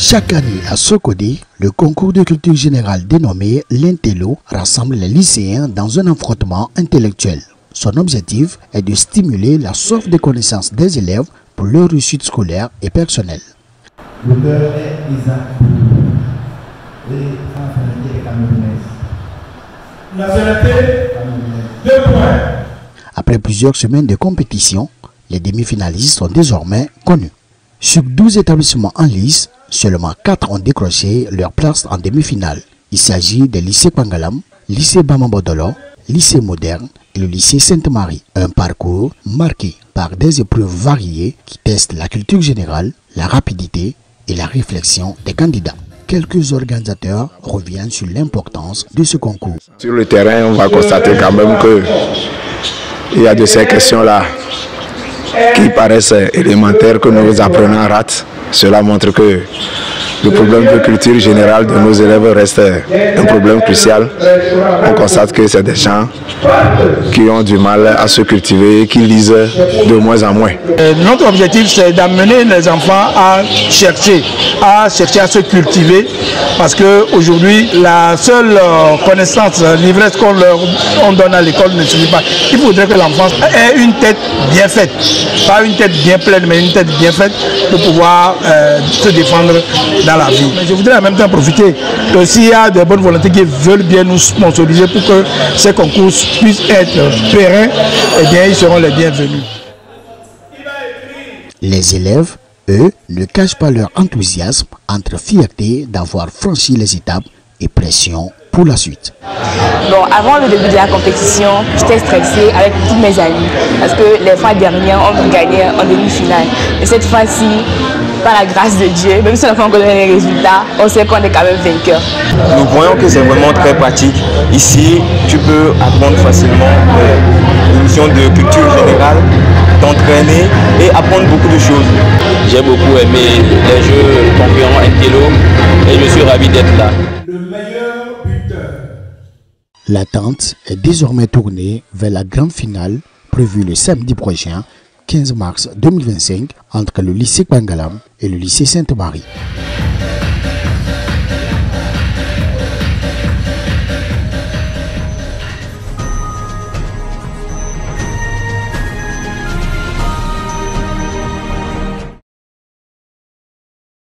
Chaque année à Sokode, le concours de culture générale dénommé l'Intello rassemble les lycéens dans un affrontement intellectuel. Son objectif est de stimuler la soif de connaissance des élèves pour leur réussite scolaire et personnelle. L'auteur est Isaac et nationalité est camerounaise. Nationalité 2 points. Après plusieurs semaines de compétition, les demi-finalistes sont désormais connus. Sur 12 établissements en lice, seulement 4 ont décroché leur place en demi-finale. Il s'agit des lycées Pangalam, lycée Bamabodolo, lycée moderne et le lycée Sainte-Marie. Un parcours marqué par des épreuves variées qui testent la culture générale, la rapidité et la réflexion des candidats. Quelques organisateurs reviennent sur l'importance de ce concours. Sur le terrain, on va constater quand même qu'il y a de ces questions-là qui paraissent élémentaires que nos apprenants ratent. Cela montre que le problème de culture générale de nos élèves reste un problème crucial. On constate que c'est des gens qui ont du mal à se cultiver, qui lisent de moins en moins. Notre objectif, c'est d'amener les enfants à chercher à se cultiver, parce qu'aujourd'hui, la seule connaissance, l'ivresse qu'on donne à l'école ne suffit pas. Il faudrait que l'enfant ait une tête bien faite, pas une tête bien pleine, mais une tête bien faite pour pouvoir se défendre dans la vie. Mais je voudrais en même temps profiter que s'il y a de bonnes volontés qui veulent bien nous sponsoriser pour que ces concours puissent être pérennes, eh bien ils seront les bienvenus. Les élèves, eux, ne cachent pas leur enthousiasme entre fierté d'avoir franchi les étapes et pression pour la suite. Bon, avant le début de la compétition, j'étais stressée avec tous mes amis parce que les fois dernières, on gagnait en demi-finale. Et cette fois-ci, par la grâce de Dieu, même si on n'a pas encore donné les résultats, on sait qu'on est quand même vainqueur. Nous voyons que c'est vraiment très pratique. Ici, tu peux apprendre facilement des notions de culture générale, t'entraîner et apprendre beaucoup de choses. J'ai beaucoup aimé les jeux concurrents Intello et je suis ravi d'être là. Le meilleur buteur. L'attente est désormais tournée vers la grande finale prévue le samedi prochain, 15 mars 2025, entre le lycée Pangalam et le lycée Sainte-Marie.